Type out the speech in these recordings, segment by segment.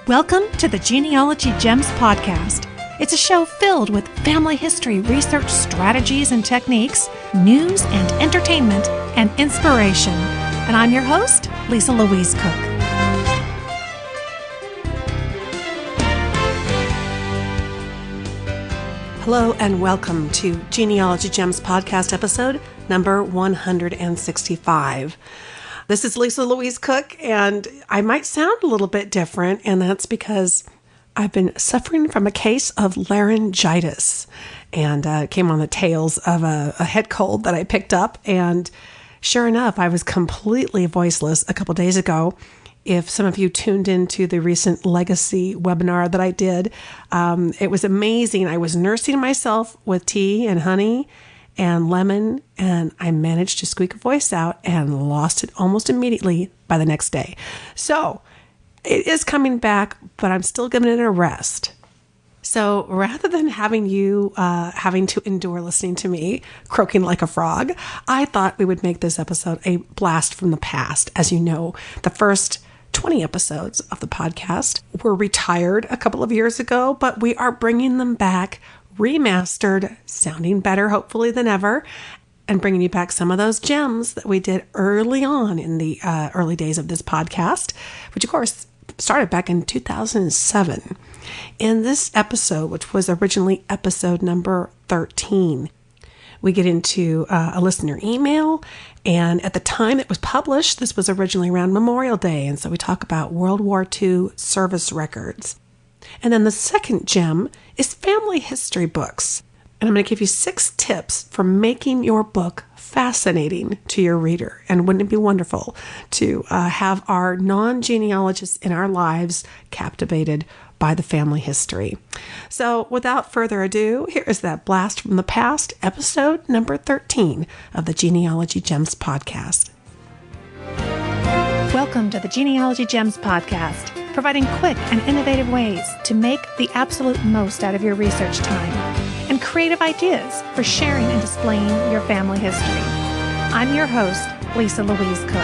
Welcome to the Genealogy Gems podcast. It's a show filled with family history research strategies and techniques, news and entertainment, and inspiration. And I'm your host, Louise Cooke. Hello and welcome to Genealogy Gems podcast episode number 165. This is Louise Cooke, and I might sound a little bit different, and that's because I've been suffering from a case of laryngitis, and came on the tails of a head cold that I picked up, and sure enough, I was completely voiceless a couple days ago. If some of you tuned into the recent Legacy webinar that I did, it was amazing. I was nursing myself with tea and honey and lemon, and I managed to squeak a voice out and lost it almost immediately by the next day. So it is coming back, but I'm still giving it a rest. So rather than having you having to endure listening to me croaking like a frog, I thought we would make this episode a blast from the past. As you know, the first 20 episodes of the podcast were retired a couple of years ago, but we are bringing them back remastered, sounding better hopefully than ever, and bringing you back some of those gems that we did early on in the early days of this podcast, which of course started back in 2007. In this episode, which was originally episode number 13, we get into a listener email, and at the time it was published, this was originally around Memorial Day, and so we talk about World War II service records. And then the second gem is family history books. And I'm going to give you 6 tips for making your book fascinating to your reader. And wouldn't it be wonderful to have our non-genealogists in our lives captivated by the family history? So without further ado, here is that blast from the past, episode number 13 of the Genealogy Gems podcast. Welcome to the Genealogy Gems podcast, providing quick and innovative ways to make the absolute most out of your research time and creative ideas for sharing and displaying your family history. I'm your host, Louise Cooke.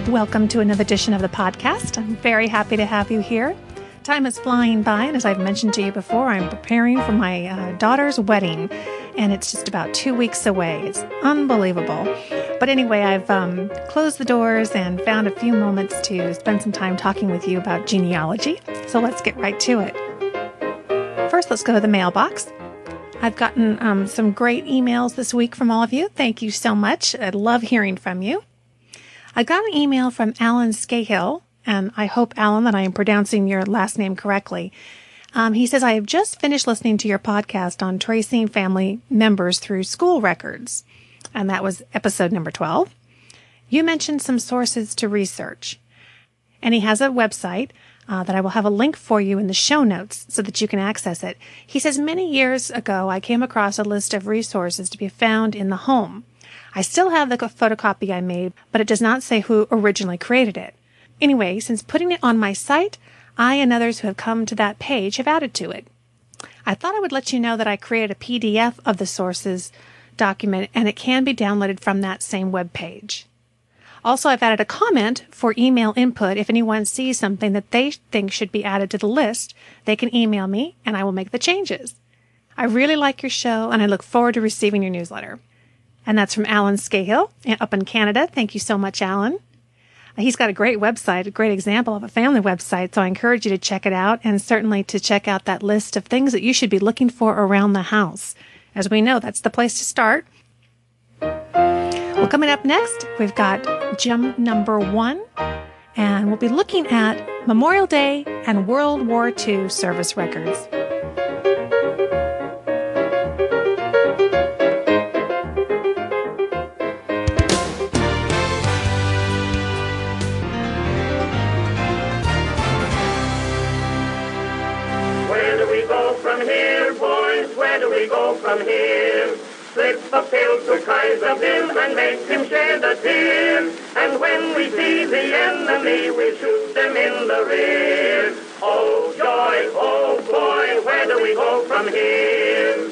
Welcome to another edition of the podcast. I'm very happy to have you here. Time is flying by, and as I've mentioned to you before, I'm preparing for my daughter's wedding, and it's just about 2 weeks away. It's unbelievable. But anyway, I've closed the doors and found a few moments to spend some time talking with you about genealogy. So let's get right to it. First, let's go to the mailbox. I've gotten some great emails this week from all of you. Thank you so much. I love hearing from you. I got an email from Allan Scahill, and I hope, Allan, that I am pronouncing your last name correctly. He says, I have just finished listening to your podcast on tracing family members through school records. And that was episode number 12. You mentioned some sources to research. And he has a website that I will have a link for you in the show notes so that you can access it. He says, many years ago, I came across a list of resources to be found in the home. I still have the photocopy I made, but it does not say who originally created it. Anyway, since putting it on my site, I and others who have come to that page have added to it. I thought I would let you know that I created a PDF of the sources document, and it can be downloaded from that same web page. Also, I've added a comment for email input. If anyone sees something that they think should be added to the list, they can email me, and I will make the changes. I really like your show, and I look forward to receiving your newsletter. And that's from Allan Scahill up in Canada. Thank you so much, Allan. He's got a great website, a great example of a family website, so I encourage you to check it out, and certainly to check out that list of things that you should be looking for around the house. As we know, that's the place to start. Well, coming up next, we've got gem number 1, and we'll be looking at Memorial Day and World War II service records. From here, slip a pill to Kaiser Bill and make him shed a tear. And when we see the enemy, we shoot them in the rear. Oh joy, oh boy, where do we go from here?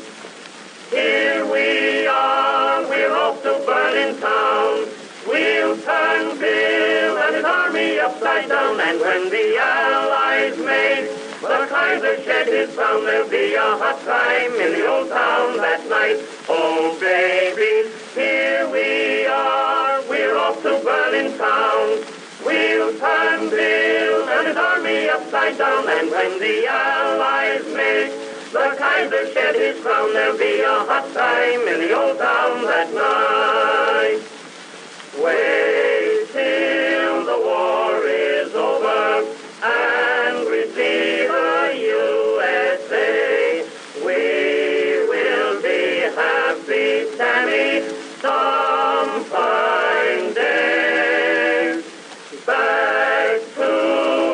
Here we are, we're off to Berlin town. upside down, and when the Allies made the Kaiser shed his crown, there'll be a hot time in the old town that night. Oh, baby, here we are, we're off to Berlin town. We'll turn Bill and his army upside down, and when the Allies make the Kaiser shed his crown, there'll be a hot time in the old town that night. Wait till the war is over and we see the USA. We will be happy, Sammy, some fine day. Back to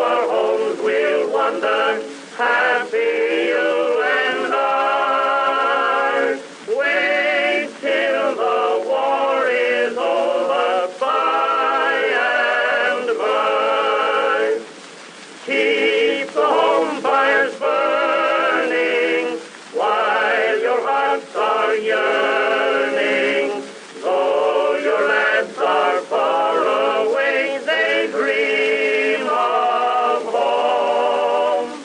our homes we'll wander, happy you and I. Wait till the war is over, by and by. Keep the home fires burning while your hearts are yearning. Though your lads are far away, they dream of home.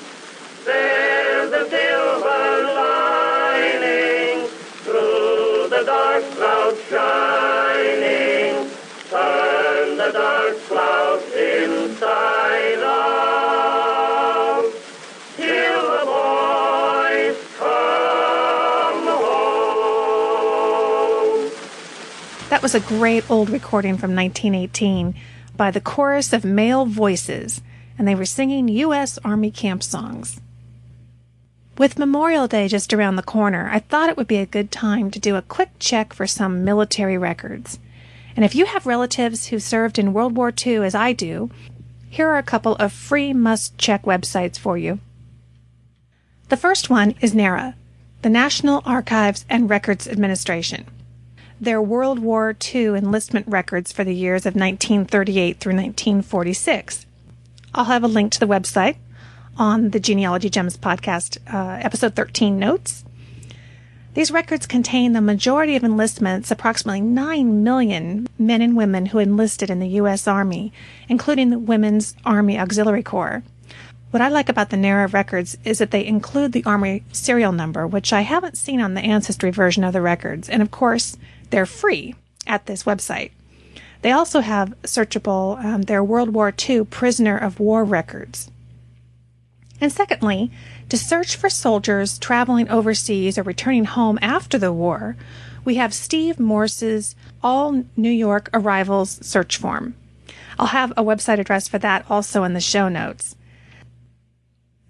There's a silver lining through the dark clouds shining. Turn the dark clouds inside out till the boys come home. That was a great old recording from 1918 by the chorus of male voices, and they were singing U.S. Army camp songs. With Memorial Day just around the corner, I thought it would be a good time to do a quick check for some military records. And if you have relatives who served in World War II as I do, here are a couple of free must-check websites for you. The first one is NARA, the National Archives and Records Administration. Their World War II enlistment records for the years of 1938 through 1946. I'll have a link to the website on the Genealogy Gems podcast, episode 13 notes. These records contain the majority of enlistments, approximately 9 million men and women who enlisted in the U.S. Army, including the Women's Army Auxiliary Corps. What I like about the NARA records is that they include the Army serial number, which I haven't seen on the Ancestry version of the records, and of course, they're free at this website. They also have searchable their World War II prisoner of war records. And secondly, to search for soldiers traveling overseas or returning home after the war, we have Steve Morse's All New York Arrivals search form. I'll have a website address for that also in the show notes.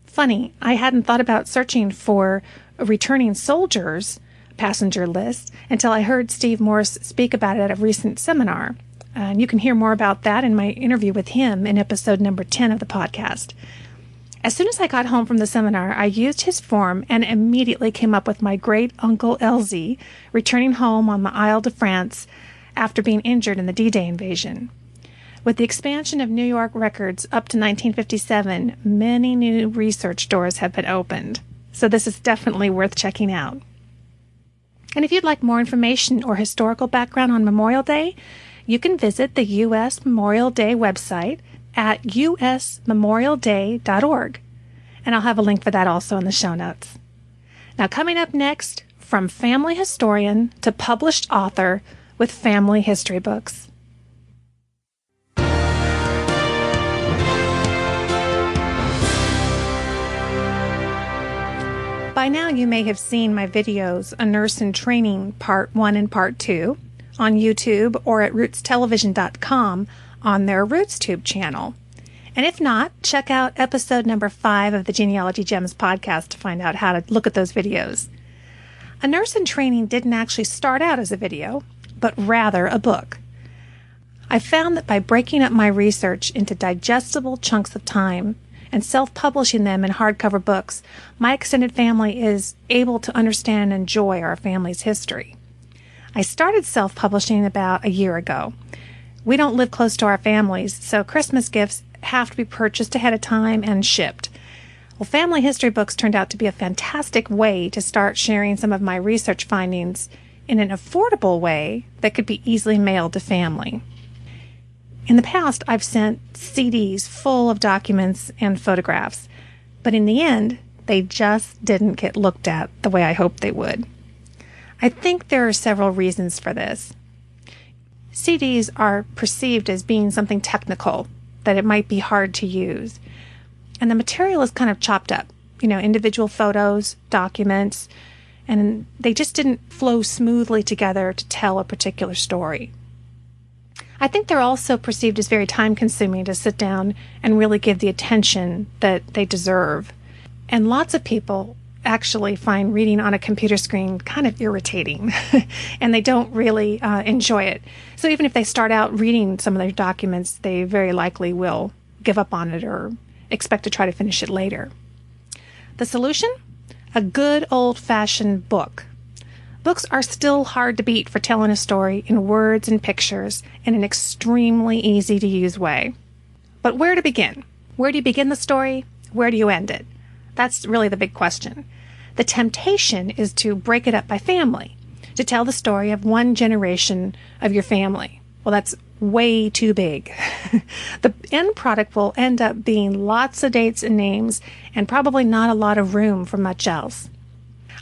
Funny, I hadn't thought about searching for returning soldiers passenger list until I heard Steve Morse speak about it at a recent seminar. And you can hear more about that in my interview with him in episode number 10 of the podcast. As soon as I got home from the seminar, I used his form and immediately came up with my Great Uncle Elzie returning home on the Ile de France after being injured in the D-Day invasion. With the expansion of New York records up to 1957, many new research doors have been opened, so this is definitely worth checking out. And if you'd like more information or historical background on Memorial Day, you can visit the U.S. Memorial Day website at usmemorialday.org, and I'll have a link for that also in the show notes. Now, coming up next, from family historian to published author with family history books. By now, you may have seen my videos, A Nurse in Training Part 1 and Part 2, on YouTube or at rootstelevision.com on their RootsTube channel. And if not, check out episode number 5 of the Genealogy Gems podcast to find out how to look at those videos. A Nurse in Training didn't actually start out as a video, but rather a book. I found that by breaking up my research into digestible chunks of time and self-publishing them in hardcover books, my extended family is able to understand and enjoy our family's history. I started self-publishing about a year ago. We don't live close to our families, so Christmas gifts have to be purchased ahead of time and shipped. Well, family history books turned out to be a fantastic way to start sharing some of my research findings in an affordable way that could be easily mailed to family. In the past, I've sent CDs full of documents and photographs, but in the end, they just didn't get looked at the way I hoped they would. I think there are several reasons for this. CDs are perceived as being something technical, that it might be hard to use. And the material is kind of chopped up, individual photos, documents, and they just didn't flow smoothly together to tell a particular story. I think they're also perceived as very time-consuming to sit down and really give the attention that they deserve. And lots of people actually find reading on a computer screen kind of irritating, and they don't really enjoy it. So even if they start out reading some of their documents, they very likely will give up on it or expect to try to finish it later. The solution? A good old-fashioned book. Books are still hard to beat for telling a story in words and pictures in an extremely easy-to-use way. But where to begin? Where do you begin the story? Where do you end it? That's really the big question. The temptation is to break it up by family, to tell the story of one generation of your family. Well, that's way too big. The end product will end up being lots of dates and names and probably not a lot of room for much else.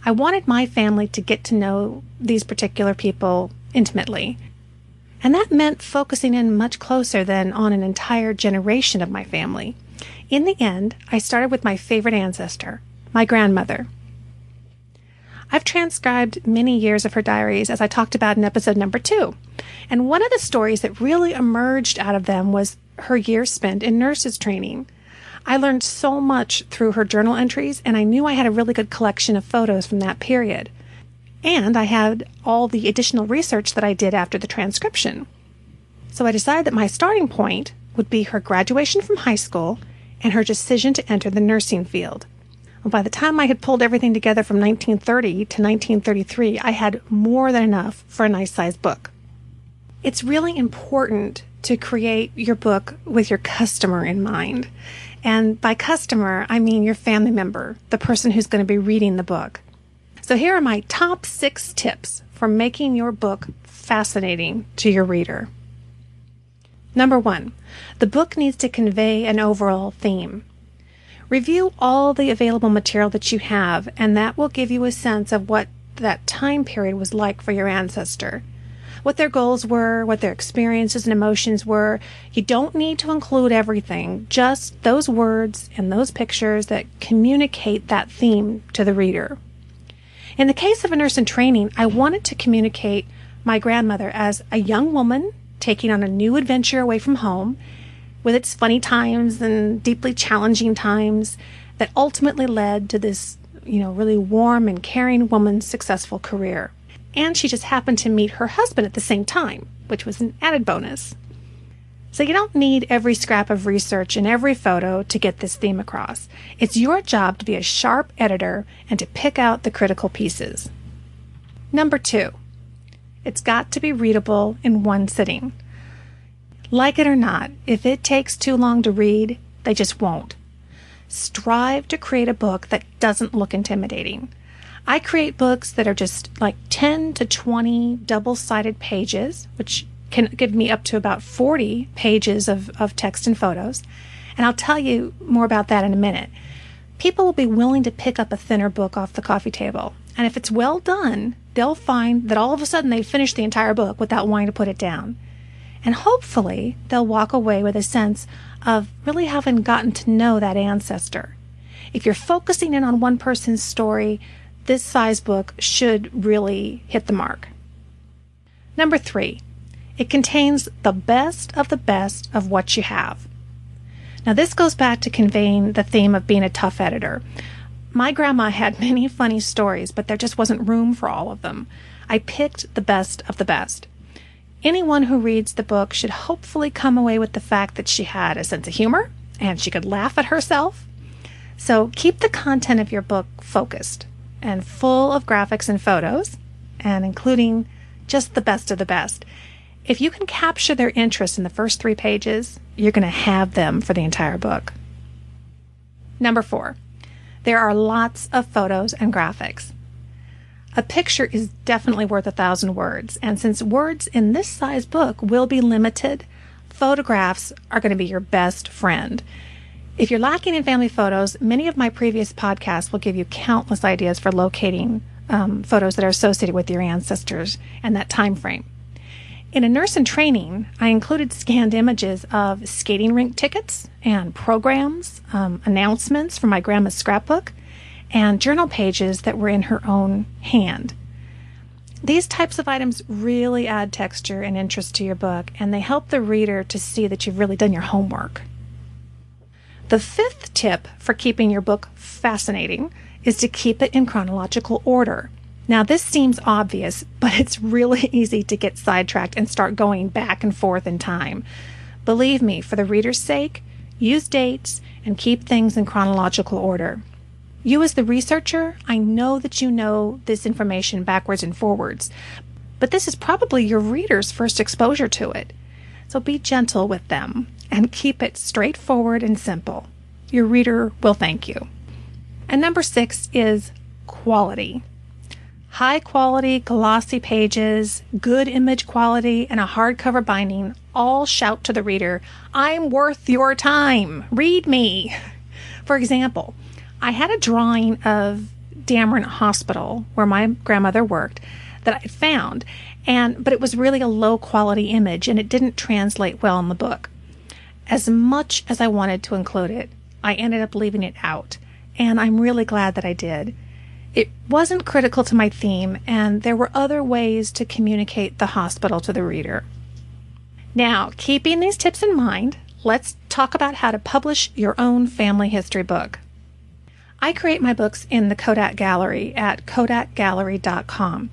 I wanted my family to get to know these particular people intimately, and that meant focusing in much closer than on an entire generation of my family. In the end, I started with my favorite ancestor, my grandmother. I've transcribed many years of her diaries, as I talked about in episode number 2. And one of the stories that really emerged out of them was her years spent in nurses training. I learned so much through her journal entries, and I knew I had a really good collection of photos from that period. And I had all the additional research that I did after the transcription. So I decided that my starting point would be her graduation from high school and her decision to enter the nursing field. Well, by the time I had pulled everything together from 1930 to 1933, I had more than enough for a nice-sized book. It's really important to create your book with your customer in mind. And by customer, I mean your family member, the person who's going to be reading the book. So here are my top 6 tips for making your book fascinating to your reader. Number 1, the book needs to convey an overall theme. Review all the available material that you have, and that will give you a sense of what that time period was like for your ancestor, what their goals were, what their experiences and emotions were. You don't need to include everything, just those words and those pictures that communicate that theme to the reader. In the case of A Nurse in Training, I wanted to communicate my grandmother as a young woman taking on a new adventure away from home, with its funny times and deeply challenging times that ultimately led to this, really warm and caring woman's successful career. And she just happened to meet her husband at the same time, which was an added bonus. So you don't need every scrap of research and every photo to get this theme across. It's your job to be a sharp editor and to pick out the critical pieces. Number 2, it's got to be readable in one sitting. Like it or not, if it takes too long to read, they just won't. Strive to create a book that doesn't look intimidating. I create books that are just like 10 to 20 double-sided pages, which can give me up to about 40 pages of text and photos. And I'll tell you more about that in a minute. People will be willing to pick up a thinner book off the coffee table. And if it's well done, they'll find that all of a sudden they've finished the entire book without wanting to put it down. And hopefully they'll walk away with a sense of really having gotten to know that ancestor. If you're focusing in on one person's story, this size book should really hit the mark. Number 3, it contains the best of what you have. Now this goes back to conveying the theme of being a tough editor. My grandma had many funny stories, but there just wasn't room for all of them. I picked the best of the best. Anyone who reads the book should hopefully come away with the fact that she had a sense of humor and she could laugh at herself. So keep the content of your book focused and full of graphics and photos, and including just the best of the best. If you can capture their interest in the first 3 pages, you're going to have them for the entire book. Number 4, there are lots of photos and graphics. A picture is definitely worth 1,000 words, and since words in this size book will be limited, photographs are going to be your best friend. If you're lacking in family photos, many of my previous podcasts will give you countless ideas for locating photos that are associated with your ancestors and that time frame. In a nurse in training, I included scanned images of skating rink tickets and programs, announcements from my grandma's scrapbook, and journal pages that were in her own hand. These types of items really add texture and interest to your book, and they help the reader to see that you've really done your homework. The fifth tip for keeping your book fascinating is to keep it in chronological order. Now, this seems obvious, but it's really easy to get sidetracked and start going back and forth in time. Believe me, for the reader's sake, use dates and keep things in chronological order. You as the researcher, I know that you know this information backwards and forwards, but this is probably your reader's first exposure to it. So be gentle with them and keep it straightforward and simple. Your reader will thank you. And number 6 is quality. High quality, glossy pages, good image quality, and a hardcover binding all shout to the reader, I'm worth your time. Read me. For example, I had a drawing of Dameron Hospital, where my grandmother worked, that I found, but it was really a low quality image and it didn't translate well in the book. As much as I wanted to include it, I ended up leaving it out, and I'm really glad that I did. It wasn't critical to my theme, and there were other ways to communicate the hospital to the reader. Now, keeping these tips in mind, let's talk about how to publish your own family history book. I create my books in the Kodak Gallery at kodakgallery.com,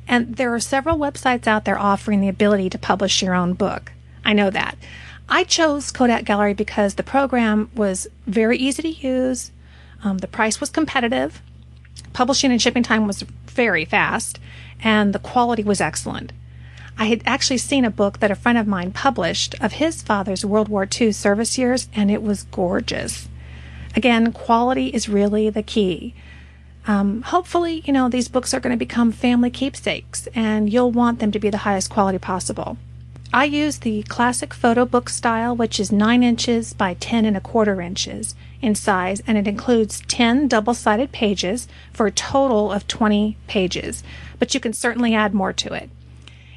and there are several websites out there offering the ability to publish your own book. I know that. I chose Kodak Gallery because the program was very easy to use, the price was competitive, publishing and shipping time was very fast, and the quality was excellent. I had actually seen a book that a friend of mine published of his father's World War II service years, and it was gorgeous. Again, quality is really the key. Hopefully, these books are going to become family keepsakes, and you'll want them to be the highest quality possible. I use the classic photo book style, which is 9 inches by 10 1/4 inches in size, and it includes 10 double-sided pages for a total of 20 pages, but you can certainly add more to it.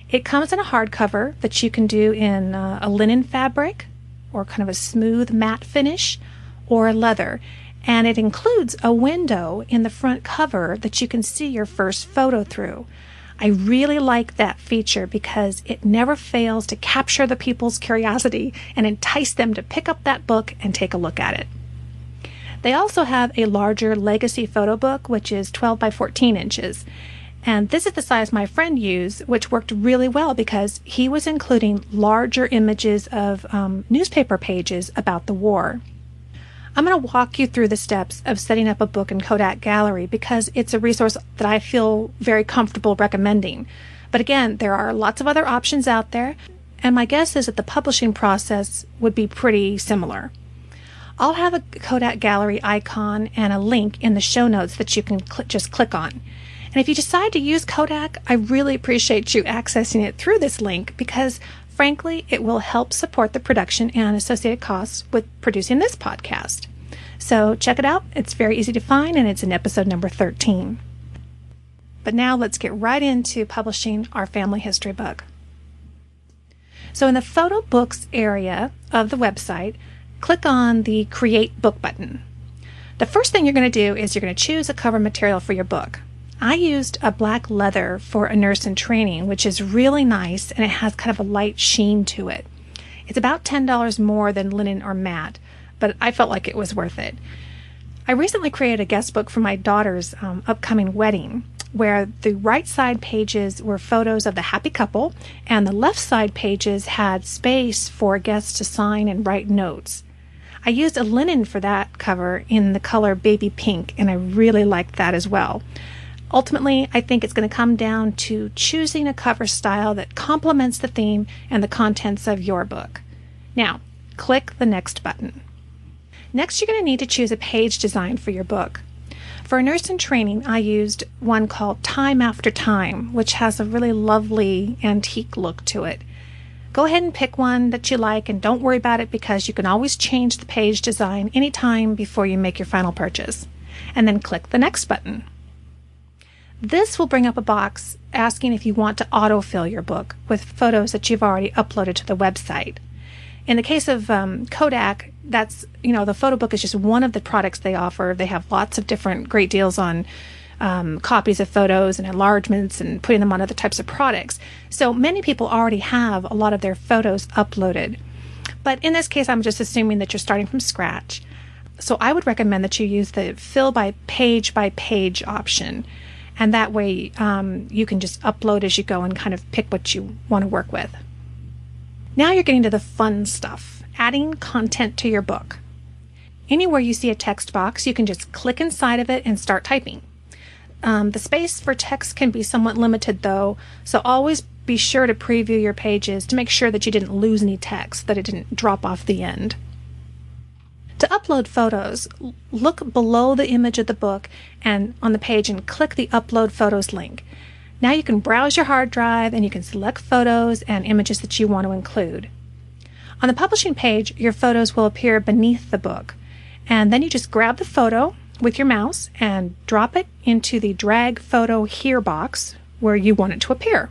It comes in a hardcover that you can do in a linen fabric or kind of a smooth matte finish or a leather, and it includes a window in the front cover that you can see your first photo through. I really like that feature because it never fails to capture the people's curiosity and entice them to pick up that book and take a look at it. They also have a larger legacy photo book, which is 12 by 14 inches. And this is the size my friend used, which worked really well because he was including larger images of newspaper pages about the war. I'm going to walk you through the steps of setting up a book in Kodak Gallery because it's a resource that I feel very comfortable recommending. But again, there are lots of other options out there, and my guess is that the publishing process would be pretty similar. I'll have a Kodak Gallery icon and a link in the show notes that you can just click on. And if you decide to use Kodak, I really appreciate you accessing it through this link because frankly, it will help support the production and associated costs with producing this podcast. So check it out. It's very easy to find, and it's in episode number 13. But now let's get right into publishing our family history book. So in the photo books area of the website, click on the Create Book button. The first thing you're going to do is you're going to choose a cover material for your book. I used a black leather for a nurse in training, which is really nice, and it has kind of a light sheen to it. It's about $10 more than linen or matte, but I felt like it was worth it. I recently created a guest book for my daughter's upcoming wedding, where the right side pages were photos of the happy couple, and the left side pages had space for guests to sign and write notes. I used a linen for that cover in the color baby pink, and I really liked that as well. Ultimately, I think it's going to come down to choosing a cover style that complements the theme and the contents of your book. Now, click the Next button. Next, you're going to need to choose a page design for your book. For a nurse in training, I used one called Time After Time, which has a really lovely antique look to it. Go ahead and pick one that you like, and don't worry about it because you can always change the page design anytime before you make your final purchase. And then click the Next button. This will bring up a box asking if you want to autofill your book with photos that you've already uploaded to the website. In the case of Kodak, that's, the photo book is just one of the products they offer. They have lots of different great deals on copies of photos and enlargements and putting them on other types of products. So many people already have a lot of their photos uploaded. But in this case, I'm just assuming that you're starting from scratch. So I would recommend that you use the fill by page option. And that way you can just upload as you go and kind of pick what you want to work with. Now you're getting to the fun stuff, adding content to your book. Anywhere you see a text box, you can just click inside of it and start typing. The space for text can be somewhat limited though, so always be sure to preview your pages to make sure that you didn't lose any text, that it didn't drop off the end. To upload photos, look below the image of the book and on the page and click the Upload Photos link. Now you can browse your hard drive and you can select photos and images that you want to include. On the publishing page, your photos will appear beneath the book, and then you just grab the photo with your mouse and drop it into the Drag Photo Here box where you want it to appear.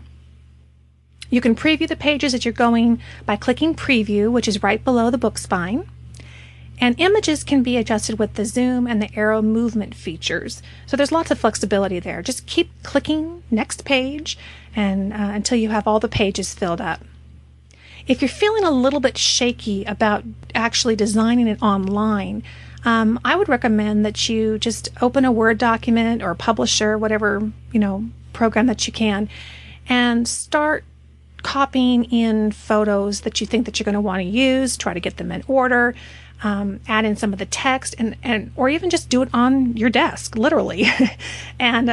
You can preview the pages that you're going by clicking Preview, which is right below the book spine. And images can be adjusted with the zoom and the arrow movement features. So there's lots of flexibility there. Just keep clicking Next Page and until you have all the pages filled up. If you're feeling a little bit shaky about actually designing it online, I would recommend that you just open a Word document or Publisher, whatever program that you can, and start copying in photos that you think that you're going to want to use. Try to get them in order. Add in some of the text and or even just do it on your desk, literally, and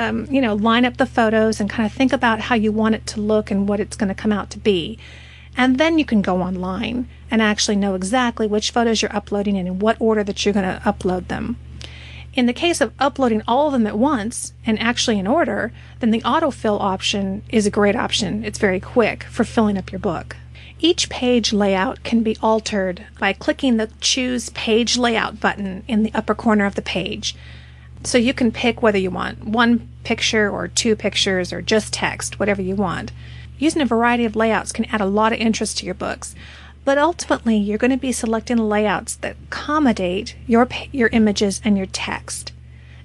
line up the photos and kind of think about how you want it to look and what it's going to come out to be. And then you can go online and actually know exactly which photos you're uploading and in what order that you're going to upload them. In the case of uploading all of them at once and actually in order, then the autofill option is a great option. It's very quick for filling up your book. Each page layout can be altered by clicking the Choose Page Layout button in the upper corner of the page. So you can pick whether you want one picture or two pictures or just text, whatever you want. Using a variety of layouts can add a lot of interest to your books, but ultimately you're going to be selecting layouts that accommodate your images and your text.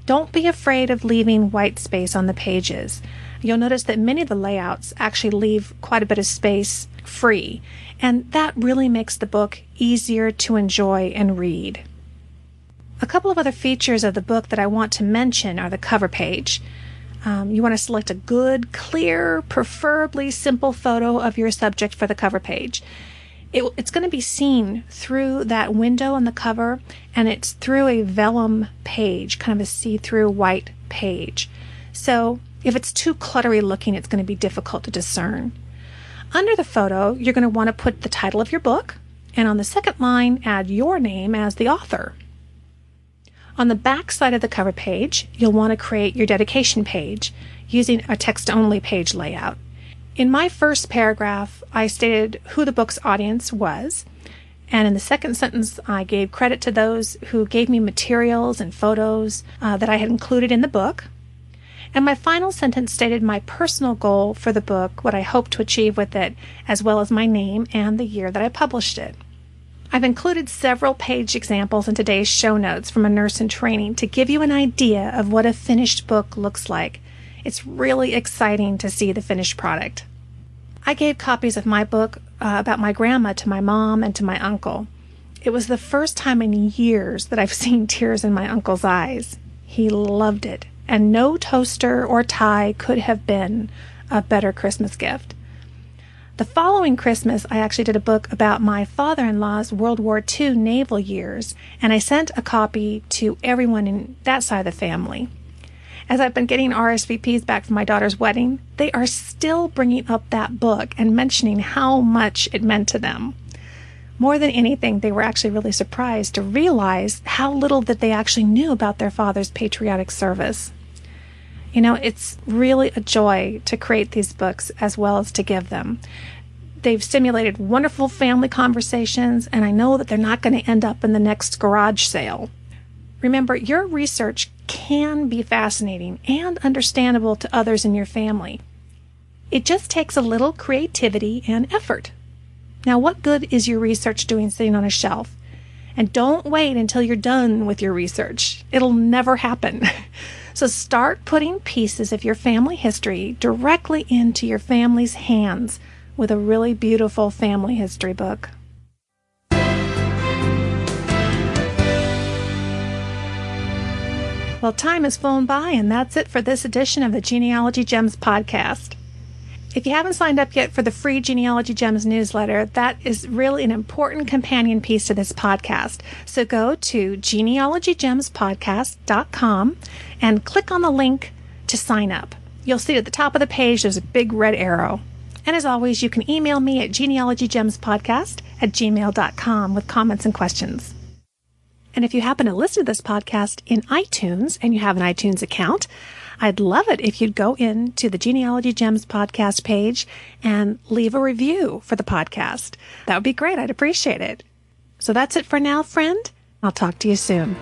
Don't be afraid of leaving white space on the pages. You'll notice that many of the layouts actually leave quite a bit of space free, and that really makes the book easier to enjoy and read. A couple of other features of the book that I want to mention are the cover page. You want to select a good, clear, preferably simple photo of your subject for the cover page. It's going to be seen through that window on the cover, and it's through a vellum page, kind of a see-through white page. So if it's too cluttery looking, it's going to be difficult to discern. Under the photo, you're going to want to put the title of your book, and on the second line, add your name as the author. On the back side of the cover page, you'll want to create your dedication page using a text-only page layout. In my first paragraph, I stated who the book's audience was, and in the second sentence, I gave credit to those who gave me materials and photos that I had included in the book. And my final sentence stated my personal goal for the book, what I hope to achieve with it, as well as my name and the year that I published it. I've included several page examples in today's show notes from a nurse in training to give you an idea of what a finished book looks like. It's really exciting to see the finished product. I gave copies of my book about my grandma to my mom and to my uncle. It was the first time in years that I've seen tears in my uncle's eyes. He loved it, and no toaster or tie could have been a better Christmas gift. The following Christmas, I actually did a book about my father-in-law's World War II naval years, and I sent a copy to everyone in that side of the family. As I've been getting RSVPs back from my daughter's wedding, they are still bringing up that book and mentioning how much it meant to them. More than anything, they were actually really surprised to realize how little that they actually knew about their father's patriotic service. It's really a joy to create these books as well as to give them. They've stimulated wonderful family conversations, and I know that they're not going to end up in the next garage sale. Remember, your research can be fascinating and understandable to others in your family. It just takes a little creativity and effort. Now, what good is your research doing sitting on a shelf? And don't wait until you're done with your research. It'll never happen. So start putting pieces of your family history directly into your family's hands with a really beautiful family history book. Well, time has flown by, and that's it for this edition of the Genealogy Gems podcast. If you haven't signed up yet for the free Genealogy Gems newsletter, that is really an important companion piece to this podcast. So go to genealogygemspodcast.com and click on the link to sign up. You'll see at the top of the page there's a big red arrow. And as always, you can email me at genealogygemspodcast@gmail.com with comments and questions. And if you happen to listen to this podcast in iTunes and you have an iTunes account, I'd love it if you'd go into the Genealogy Gems podcast page and leave a review for the podcast. That would be great. I'd appreciate it. So that's it for now, friend. I'll talk to you soon.